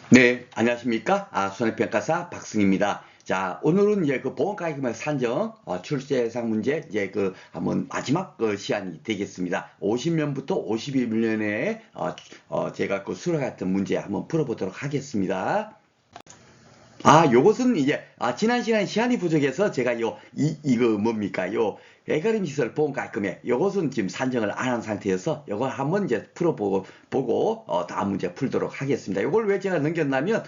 네, 안녕하십니까? 손해평가사 박승입니다. 자, 오늘은 이제 그 보험가입금액 산정, 출세 예상 문제, 이제 그 한번 마지막 시간이 되겠습니다. 50년부터 51년에, 제가 그 수락했던 문제 한번 풀어보도록 하겠습니다. 요것은 이제, 지난 시간에 시간이 부족해서 제가 이거 뭡니까? 애가림 시설 보험 가입금액, 요것은 지금 산정을 안 한 상태여서, 요걸 한번 이제 다음 문제 풀도록 하겠습니다. 요걸 왜 제가 넘겼냐면,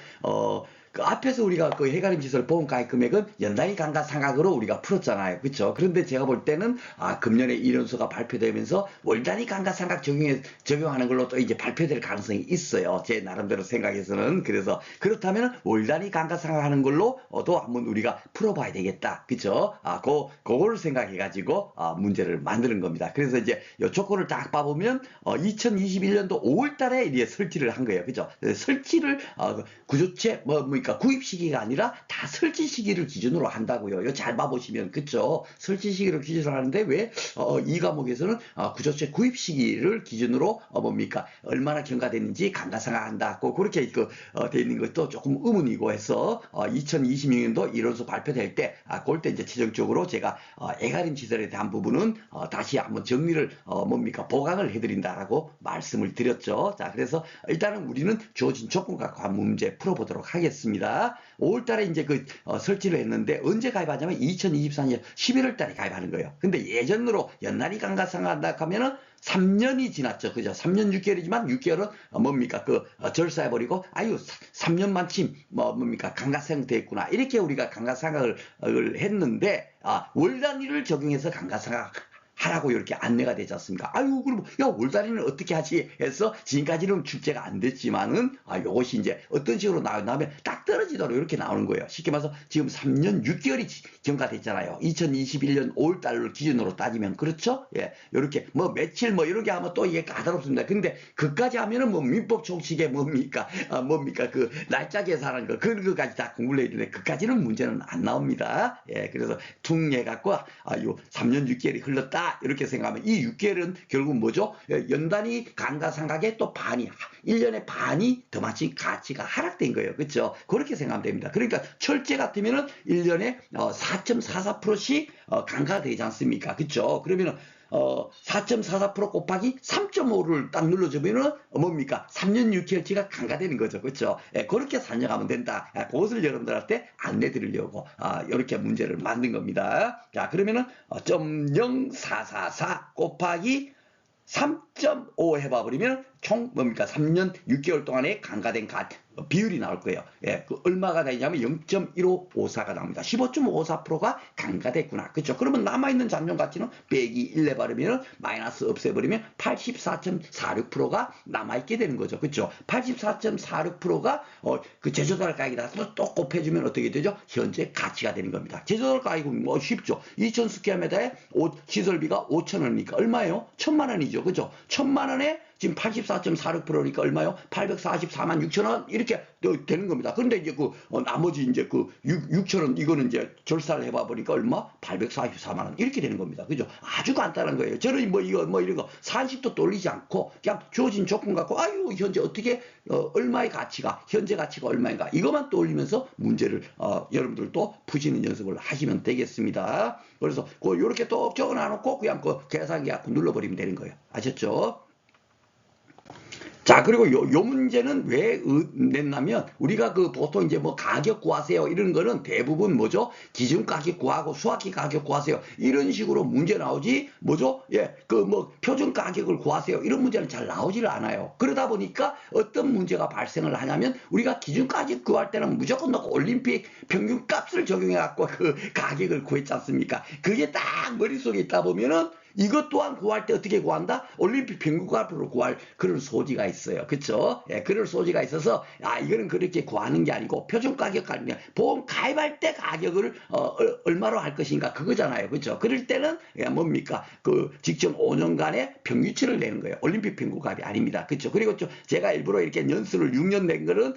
그 앞에서 우리가 그 해가림 시설 보험 가입 금액은 연단위 감가상각으로 우리가 풀었잖아요. 그렇죠? 그런데 제가 볼 때는 금년에 이론서가 발표되면서 월단위 감가상각 적용하는 걸로 또 이제 발표될 가능성이 있어요. 제 나름대로 생각해서는. 그래서 그렇다면 월단위 감가상각 하는 걸로 또 한번 우리가 풀어봐야 되겠다. 그렇죠? 그걸 생각해가지고 문제를 만드는 겁니다. 그래서 이제 요 조건을 딱 봐보면 2021년도 5월달에 이제 설치를 한 거예요. 그죠? 설치를 구조체 그러니까 구입 시기가 아니라 다 설치 시기를 기준으로 한다고요. 이거 잘 봐보시면 그죠? 설치 시기를 기준으로 하는데 왜 이 과목에서는 구조체 구입 시기를 기준으로 얼마나 경과됐는지 감가상각한다. 그렇게 돼 있는 것도 조금 의문이고 해서 2026년도 이론서 발표될 때 그럴 때 이제 최종적으로 제가 애가림 시설에 대한 부분은 다시 한번 정리를 보강을 해드린다라고 말씀을 드렸죠. 자, 그래서 일단은 우리는 주어진 조건과 관한 문제 풀어보도록 하겠습니다. 5월달에 이제 설치를 했는데 언제 가입하냐면 2024년 11월달에 가입하는 거예요. 근데 예전으로 연날이 감가상각한다 하면은 3년이 지났죠. 그죠? 3년 6개월이지만 6개월은 절사해버리고, 3년 만침, 감가상각 됐구나. 이렇게 우리가 감가상각을 했는데, 월 단위를 적용해서 감가상각 하라고 이렇게 안내가 되지 않습니까? 그럼, 야, 월달이는 어떻게 하지? 해서 지금까지는 출제가 안 됐지만은, 요것이 이제 어떤 식으로 나오냐면 딱 떨어지도록 이렇게 나오는 거예요. 쉽게 말해서 지금 3년 6개월이 경과됐잖아요. 2021년 5월달을 기준으로 따지면. 그렇죠? 예. 요렇게, 며칠, 이런 게 하면 또 이게 까다롭습니다. 근데, 그까지 하면은 민법 총칙에 날짜 계산하는 거, 그런 거까지 다 공부를 해야 되는데, 그까지는 문제는 안 나옵니다. 예. 그래서 퉁해갖고, 요 3년 6개월이 흘렀다. 이렇게 생각하면 이 6개월은 결국 뭐죠? 연단위 감가상각의 또 반이 1년의 반이 더 마치 가치가 하락된 거예요. 그렇죠? 그렇게 생각하면 됩니다. 그러니까 철제 같으면은 1년에 4.44%씩 감가되지 않습니까? 그렇죠? 그러면은 4.44% 곱하기 3.5를 딱 눌러주면은 3년 6개월치가 감가되는 거죠. 그렇죠? 그렇게 산정하면 된다. 그것을 여러분들한테 안내 드리려고 이렇게 문제를 만든 겁니다. 자, 그러면은 0.0444 곱하기 3.5 해봐버리면 총 3년 6개월 동안에 감가된 비율이 나올 거예요. 얼마가 되냐면 0.1554가 나옵니다. 15.54%가 감가됐구나. 그렇죠? 그러면 남아있는 잔존 가치는 빼기 1 해버리면 마이너스 없애버리면 84.46%가 남아있게 되는 거죠. 그렇죠? 84.46%가 그 제조달 가격이다 또 곱해주면 어떻게 되죠? 현재 가치가 되는 겁니다. 제조달 가격은 쉽죠. 2,000스퀘어미터에 시설비가 5,000원이니까 얼마예요? 1,000만 원이죠. 그죠? 1,000만 원에 지금 84.46%니까 얼마요? 844만 6천 원 이렇게 되는 겁니다. 그런데 이제 나머지 이제 6천 원 이거는 이제 절사를 해봐 보니까 얼마? 844만 원 이렇게 되는 겁니다. 그죠? 아주 간단한 거예요. 저는 이런 거 산식도 돌리지 않고 그냥 주어진 조건 갖고 현재 어떻게 얼마의 가치가 현재 가치가 얼마인가 이것만 떠올리면서 문제를 여러분들도 푸시는 연습을 하시면 되겠습니다. 그래서 이렇게 또 적어놔놓고 그냥 계산기 갖고 눌러버리면 되는 거예요. 아셨죠? 자, 그리고 요 문제는 왜 냈냐면, 우리가 보통 이제 가격 구하세요. 이런 거는 대부분 뭐죠? 기준 가격 구하고 수학기 가격 구하세요. 이런 식으로 문제 나오지, 뭐죠? 예, 표준 가격을 구하세요. 이런 문제는 잘 나오지를 않아요. 그러다 보니까 어떤 문제가 발생을 하냐면, 우리가 기준 가격 구할 때는 무조건 넣고 올림픽 평균 값을 적용해갖고 그 가격을 구했지 않습니까? 그게 딱 머릿속에 있다 보면은, 이것 또한 구할 때 어떻게 구한다? 올림픽 평균값으로 구할 그런 소지가 있어요. 그렇죠? 예, 그런 소지가 있어서 이거는 그렇게 구하는 게 아니고 표준 가격 아니냐 보험 가입할 때 가격을 얼마로 할 것인가 그거잖아요. 그렇죠? 그럴 때는 직전 5년간의 평균치를 내는 거예요. 올림픽 평균값이 아닙니다. 그렇죠? 그리고 제가 일부러 이렇게 년수를 6년 낸 거는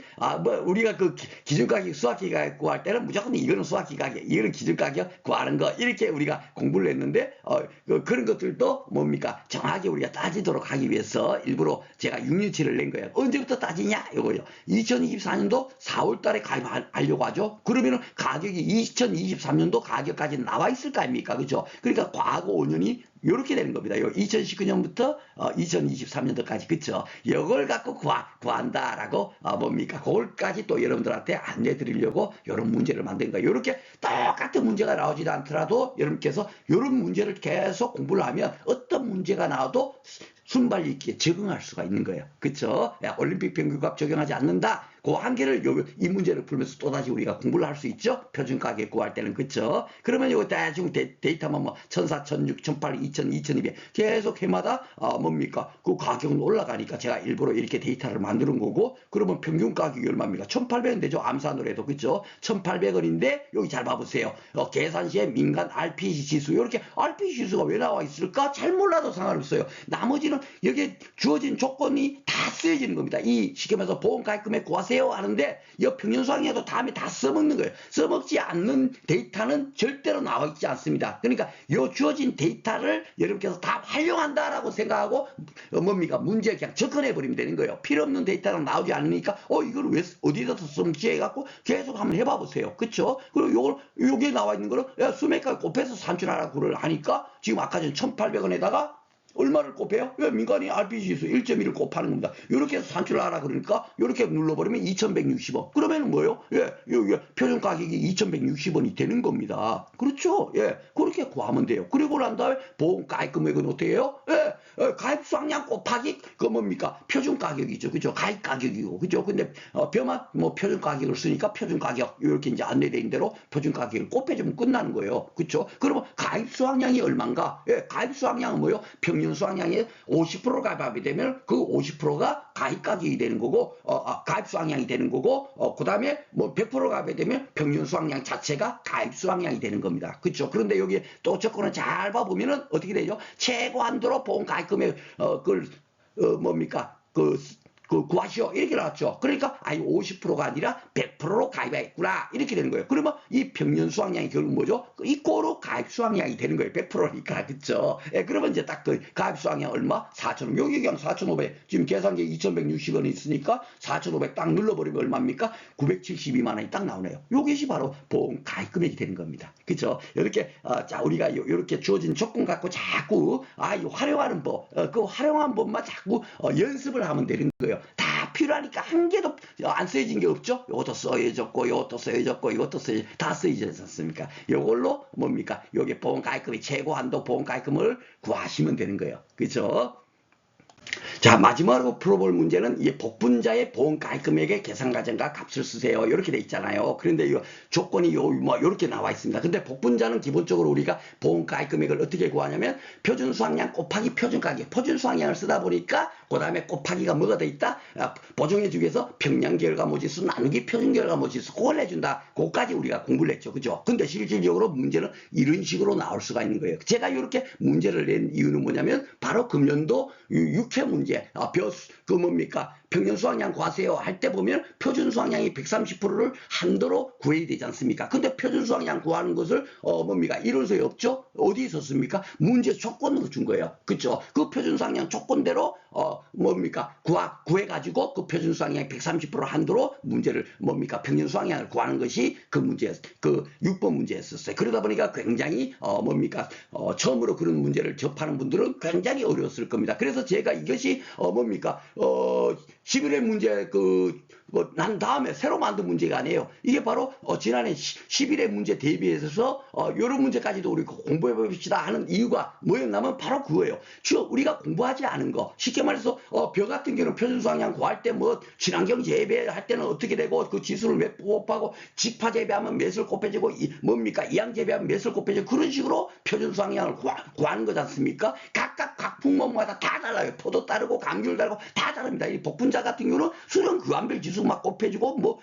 우리가 기준 가격 수학기 가격 구할 때는 무조건 이거는 수학기 가격, 이거는 기준 가격 구하는 거 이렇게 우리가 공부를 했는데 그런 것들도 뭡니까? 정확하게 우리가 따지도록 하기 위해서 일부러 제가 6년치를 낸 거예요. 언제부터 따지냐? 이거요. 2024년도 4월 달에 가입하려고 하죠. 그러면은 가격이 2023년도 가격까지 나와 있을 거 아닙니까? 그죠? 그러니까 과거 5년이 이렇게 되는 겁니다. 2019년부터 2023년도까지 그쵸? 이걸 갖고 구한다라고 뭡니까? 그걸까지 또 여러분들한테 안내 드리려고 이런 문제를 만든 거예요. 이렇게 똑같은 문제가 나오지 않더라도 여러분께서 이런 문제를 계속 공부를 하면 어떤 문제가 나와도 순발력 있게 적응할 수가 있는 거예요. 그쵸? 올림픽 평균값 적용하지 않는다. 그 한계를 이 문제를 풀면서 또다시 우리가 공부를 할 수 있죠. 표준 가격 구할 때는 그쵸? 그러면 이거 대충 데이터만 뭐 1400, 1600, 1800, 2000, 2200 계속 해마다 뭡니까? 그 가격은 올라가니까 제가 일부러 이렇게 데이터를 만드는 거고 그러면 평균 가격이 얼마입니까? 1800원 되죠. 암산으로 해도 그쵸? 1800원인데 여기 잘 봐보세요. 계산 시에 민간 RPC 지수 이렇게 RPC 지수가 왜 나와 있을까? 잘 몰라도 상관없어요. 나머지는 여기에 주어진 조건이 다 쓰여지는 겁니다. 이 쉽게 말해서 보험 가입금액 구하세요 하는데 이 평균수학에도 다음에 다 써먹는 거예요. 써먹지 않는 데이터는 절대로 나와 있지 않습니다. 그러니까 이 주어진 데이터를 여러분께서 다 활용한다라고 생각하고 뭡니까? 문제 그냥 접근해 버리면 되는 거예요. 필요 없는 데이터는 나오지 않으니까 이걸 왜 어디다 써먹지 해갖고 계속 한번 해봐 보세요. 그쵸? 그리고 요게 나와 있는 거를 수맥까지 곱해서 산출하라고 하니까 지금 아까 전 1800원에다가 얼마를 곱해요? 민간이 RPC 지수 1.1을 곱하는 겁니다. 이렇게 해서 산출을 하라 그러니까 이렇게 눌러버리면 2160원. 그러면 뭐예요? 표준 가격이 2160원이 되는 겁니다. 그렇죠? 그렇게 구하면 돼요. 그리고 난 다음에 보험 가입 금액은 어떻게 해요? 가입 수확량 곱하기 그 뭡니까? 표준 가격이죠. 그죠? 가입 가격이고. 그죠? 근데 벼만 뭐 표준 가격을 쓰니까 표준 가격 이렇게 이제 안내된 대로 표준 가격을 곱해주면 끝나는 거예요. 그죠? 그러면 가입 수확량이 얼마인가? 가입 수확량은 뭐예요? 평균 수확량의 50% 가입하게 되면 그 50%가 가입 가격이 되는 거고 가입 수확량이 되는 거고 그 다음에 뭐 100% 가입하게 되면 평균 수확량 자체가 가입 수확량이 되는 겁니다. 그렇죠? 그런데 여기 또 조건을 잘 봐보면은 어떻게 되죠? 최고 한도로 보험 가입 금액 뭡니까? 구하시오 이렇게 나왔죠. 그러니까 50%가 아니라 100%로 가입했구나 이렇게 되는 거예요. 그러면 이 평균 수확량이 결국 뭐죠? 이꼬로 가입 수확량이 되는 거예요. 100%니까 그렇죠. 그러면 이제 딱 그 가입 수확량 얼마? 4,500. 여기 그냥 4,500. 지금 계산기 2,160원이 있으니까 4,500 딱 눌러버리면 얼마입니까? 972만 원이 딱 나오네요. 요것이 바로 보험 가입 금액이 되는 겁니다. 그렇죠? 이렇게 자 우리가 이렇게 주어진 조건 갖고 자꾸 활용하는 법, 그 활용한 법만 자꾸 연습을 하면 되는 거예요. 다 필요하니까 한 개도 안 쓰여진 게 없죠. 이것도 써여졌고 이것도 써여졌고 이것도 다 쓰여졌지 않습니까? 이걸로 뭡니까? 여기 보험 가입금의 최고 한도 보험 가입금을 구하시면 되는 거예요. 그렇죠? 자 마지막으로 풀어볼 문제는 이 복분자의 보험 가입 금액의 계산 과정과 값을 쓰세요. 이렇게 돼 있잖아요. 그런데 이 조건이 이렇게 나와 있습니다. 근데 복분자는 기본적으로 우리가 보험 가입 금액을 어떻게 구하냐면 표준 수확량 곱하기 표준 가격. 표준 수확량을 쓰다 보니까 그 다음에 곱하기가 뭐가 돼 있다? 보정해 주기 위해서 평량 결과 모지수 나누기 표준 결과 모지수 그걸 해준다. 그거까지 우리가 공부를 했죠. 그죠? 근데 실질적으로 문제는 이런 식으로 나올 수가 있는 거예요. 제가 이렇게 문제를 낸 이유는 뭐냐면 바로 금년도 6회 문제 그 뭡니까? 평균 수확량 구하세요 할 때 보면 표준 수확량이 130%를 한도로 구해야 되지 않습니까? 근데 표준 수확량 구하는 것을 뭡니까? 이론서에 없죠? 어디 있었습니까? 문제 조건으로 준 거예요. 그렇죠? 그 표준 수확량 조건대로 뭡니까? 구해가지고 그 표준 수확량의 130% 한도로 문제를 뭡니까? 평균 수확량을 구하는 것이 그 문제, 그 6번 문제였었어요. 그러다 보니까 굉장히 뭡니까? 처음으로 그런 문제를 접하는 분들은 굉장히 어려웠을 겁니다. 그래서 제가 이것이 뭡니까? 11회 문제 난 다음에 새로 만든 문제가 아니에요. 이게 바로 지난해 11회 문제 대비해서 이런 문제까지도 우리 공부해 봅시다 하는 이유가 뭐였냐면 바로 그거예요. 우리가 공부하지 않은 거. 쉽게 말해서 벼 같은 경우는 표준 수확량 구할 때 뭐 친환경 재배할 때는 어떻게 되고 그 지수를 몇 곱하고 직파 재배하면 몇을 곱해지고 뭡니까? 이항 재배하면 몇을 곱해지고 그런 식으로 표준 수확량을 구하는 거지 않습니까? 각 품목마다 다 달라요. 포도 다르고 감귤 다르고 다 다릅니다. 이 복분자 같은 경우는 수령 구간별 지수 막 곱해주고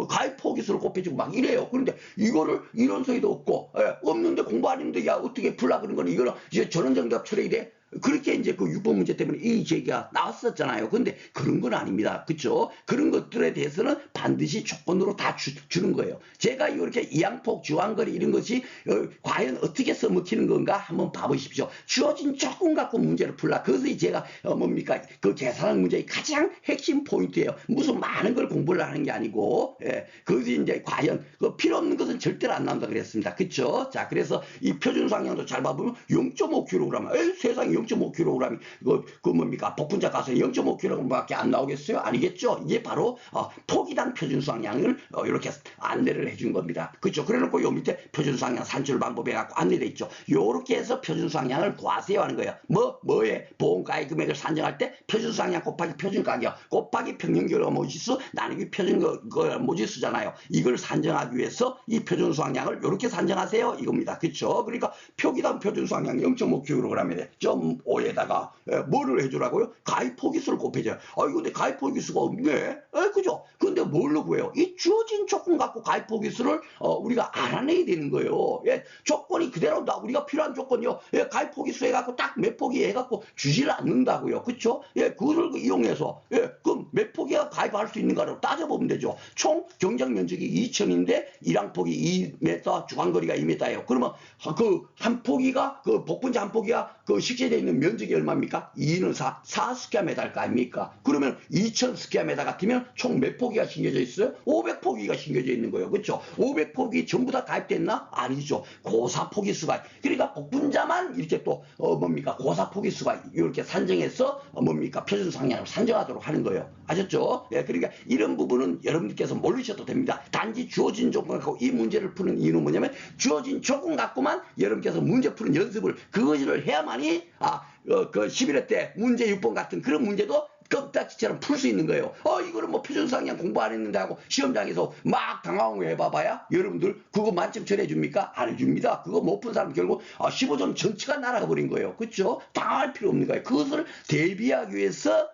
가입 포기수를 곱해주고 막 이래요. 그런데 이거를 이론서에도 없고 없는데 공부 안 했는데 야 어떻게 풀라 그런 거는 이거는 이제 전원정답 철학이 돼. 그렇게 이제 그 6번 문제 때문에 이 제기가 나왔었잖아요. 근데 그런 건 아닙니다. 그쵸? 그런 것들에 대해서는 반드시 조건으로 다 주는 거예요. 제가 이렇게 이항폭, 주항거리 이런 것이 과연 어떻게 써먹히는 건가 한번 봐보십시오. 주어진 조건 갖고 문제를 풀라. 그것이 제가 뭡니까? 그 계산학 문제의 가장 핵심 포인트예요. 무슨 많은 걸 공부를 하는 게 아니고, 예, 그것이 이제 과연 그 필요 없는 것은 절대로 안 나온다 그랬습니다. 그쵸? 자, 그래서 이 표준 상향도 잘 봐보면 0.5kg. 에이, 세상에 0.5kg이 그 뭡니까? 복분자 가서 0.5kg밖에 안 나오겠어요? 아니겠죠? 이게 바로 포기당 표준 상향을 이렇게 안내를 해준 겁니다. 그렇죠? 그래놓고 요 밑에 표준 상향 산출 방법에 갖고 안내돼 있죠. 요렇게 해서 표준 상향을 구하세요 하는 거예요. 뭐에 보험가액 금액을 산정할 때 표준 상향 곱하기 표준 가격 곱하기 평균 결과 모지수 나누기 표준 모지수잖아요. 이걸 산정하기 위해서 이 표준 상향을 이렇게 산정하세요 이겁니다. 그렇죠? 그러니까 표기당 표준 상향 0.5kg에 0.5에다가 뭐를 해주라고요? 가입 포기수를 곱해줘요. 아이 근데 가입 포기수가 없네. 그죠? 근데 뭘로 구해요? 이 주어진 조건 갖고 가입 포기수를 우리가 알아내야 되는 거예요. 예, 조건이 그대로 우리가 필요한 조건이요. 예, 가입 포기수 해갖고 딱 몇 포기 해갖고 주지를 않는다고요. 그렇죠? 예, 그걸 이용해서 그럼 몇 포기가 가입할 수 있는가를 따져보면 되죠. 총 경작 면적이 2,000인데 일항폭이 2m, 주간거리가 2m예요. 그러면 그 한 포기가 그 복분자 한 포기가 그 식재되어 있는 면적이 얼마입니까? 2는 4 스퀘어미터일 거 아닙니까? 그러면 2,000 스퀘어미터 같으면 총 몇 포기가 심겨져 있어요? 500포기가 심겨져 있는 거예요. 그렇죠? 500포기 전부 다 가입됐나? 아니죠. 고사 포기수가. 그러니까 복분자만 이렇게 또 뭡니까? 고사 포기수가 이렇게 산정해서 뭡니까? 표준 상향을 산정하도록 하는 거예요. 아셨죠? 예, 그러니까 이런 부분은 여러분들께서 모르셔도 됩니다. 단지 주어진 조건 갖고 이 문제를 푸는 이유는 뭐냐면 주어진 조건 갖고만 여러분께서 문제 푸는 연습을 그것을 해야만이 그 11회 때 문제 6번 같은 그런 문제도 껌딱지처럼 풀 수 있는 거예요. 이거는 뭐 표준상향 공부 안 했는데 하고 시험장에서 막 당황을 해봐봐야 여러분들 그거 만점 전해줍니까? 안 해줍니다. 그거 못 푼 사람 결국 15점 전체가 날아가 버린 거예요. 그렇죠? 당할 필요 없는 거예요. 그것을 대비하기 위해서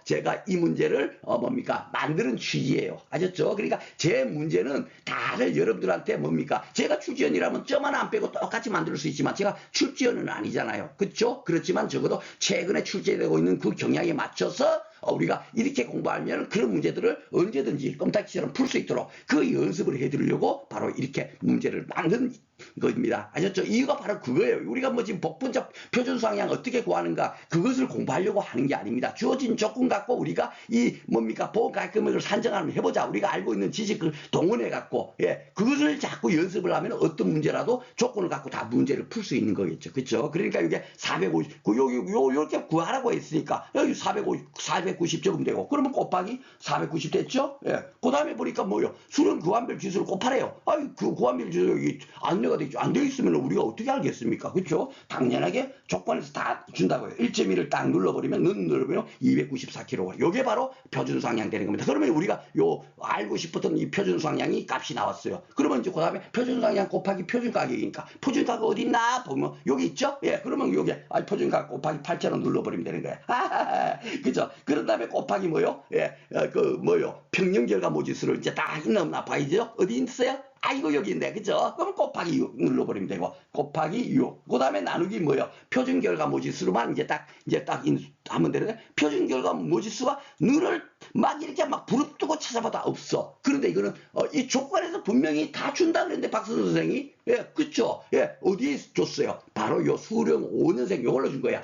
제가 이 문제를 뭡니까? 만드는 취지예요. 아셨죠? 그러니까 제 문제는 다들 여러분들한테 뭡니까? 제가 출제원이라면 점 하나 안 빼고 똑같이 만들 수 있지만 제가 출제원은 아니잖아요. 그렇죠? 그렇지만 적어도 최근에 출제되고 있는 그 경향에 맞춰서 우리가 이렇게 공부하면 그런 문제들을 언제든지 껌딱지처럼 풀 수 있도록 그 연습을 해드리려고 바로 이렇게 문제를 만든 것입니다. 아셨죠? 이유가 바로 그거예요. 우리가 뭐 지금 복분자 표준 상향 어떻게 구하는가 그것을 공부하려고 하는 게 아닙니다. 주어진 조건 갖고 우리가 이 뭡니까 보험가입 금액을 산정하면 해보자. 우리가 알고 있는 지식을 동원해 갖고 그것을 자꾸 연습을 하면 어떤 문제라도 조건을 갖고 다 문제를 풀 수 있는 거겠죠. 그렇죠? 그러니까 이게 450 요렇게 구하라고 했으니까 여기 490점 되고 그러면 곱하기 490 됐죠? 그 다음에 보니까 뭐요? 수능 구한별 지수를 곱하래요. 그 구한별 지수 여기 안내가 돼 있죠. 안 돼 있으면 우리가 어떻게 알겠습니까? 그렇죠? 당연하게 조건에서 다 준다고요. 1.1을 딱 눌러버리면 눌러버리면 294kg. 요게 바로 표준 상향 되는 겁니다. 그러면 우리가 요 알고 싶었던 이 표준 상향이 값이 나왔어요. 그러면 이제 그 다음에 표준 상향 곱하기 표준 가격이니까 표준 가격 어디 있나 보면 여기 있죠? 그러면 요게 표준 가격 곱하기 8,000원 눌러버리면 되는 거예요. 그죠? 그런 다음에 곱하기 뭐요? 그 뭐요? 평균 결과 모지수를 이제 딱 넣나 봐야죠? 어디 있어요? 이거 여기 있네. 그죠? 그럼 곱하기 6 눌러버리면 되고, 곱하기 6. 그 다음에 나누기 뭐요? 표준 결과 모지수로만 이제 딱 하면 되는데, 표준 결과 모지수가 너를 막 이렇게 막 부릅뜨고 찾아봐도 없어. 그런데 이거는, 이 조건에서 분명히 다 준다 그랬는데, 박선생 선생이. 그쵸? 어디에 줬어요? 바로 요 수령 5년생 요걸로 준 거야.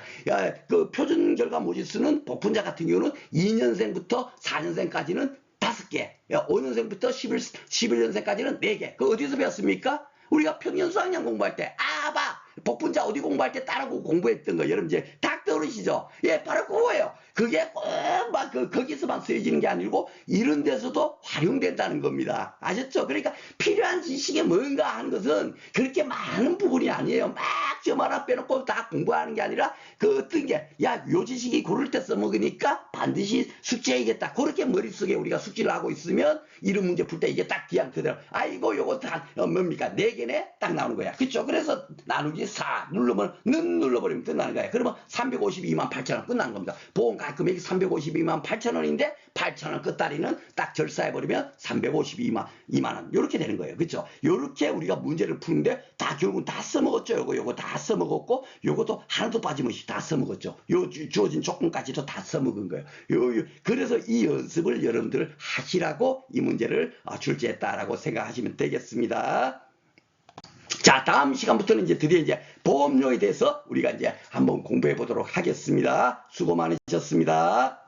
그 표준 결과 모지수는 복분자 같은 경우는 2년생부터 4년생까지는 5개, 5년생부터 11년생까지는 4개. 그 어디서 배웠습니까? 우리가 평년수학량 공부할 때, 복분자 어디 공부할 때 따라고 공부했던 거, 여러분 이제 딱 떠오르시죠? 바로 그거예요. 그게 꼭 막 거기서만 쓰여지는 게 아니고, 이런 데서도 활용된다는 겁니다. 아셨죠? 그러니까 필요한 지식이 뭔가 하는 것은 그렇게 많은 부분이 아니에요. 막 점 하나 빼놓고 다 공부하는 게 아니라, 그 어떤 게, 요 지식이 고를 때 써먹으니까 반드시 숙제해야겠다. 그렇게 머릿속에 우리가 숙지를 하고 있으면, 이런 문제 풀 때 이게 딱 기한 그대로, 요거 다, 뭡니까? 4개네? 딱 나오는 거야. 그쵸? 그래서 나누기 4 눌러버리면 끝나는 거야. 그러면 350 352만 8천 원 끝난 겁니다. 보험가입 금액이 352만 8천 원인데 8천 원 끝다리는 딱 절사해버리면 352만 2만 원 이렇게 되는 거예요. 그렇죠? 이렇게 우리가 문제를 푸는데 다 결국은 다 써먹었죠. 요거 다 써먹었고 요것도 하나도 빠짐없이 다 써먹었죠. 요 주어진 조건까지도 다 써먹은 거예요. 그래서 이 연습을 여러분들 하시라고 이 문제를 출제했다라고 생각하시면 되겠습니다. 자, 다음 시간부터는 이제 드디어 이제 보험료에 대해서 우리가 이제 한번 공부해 보도록 하겠습니다. 수고 많으셨습니다.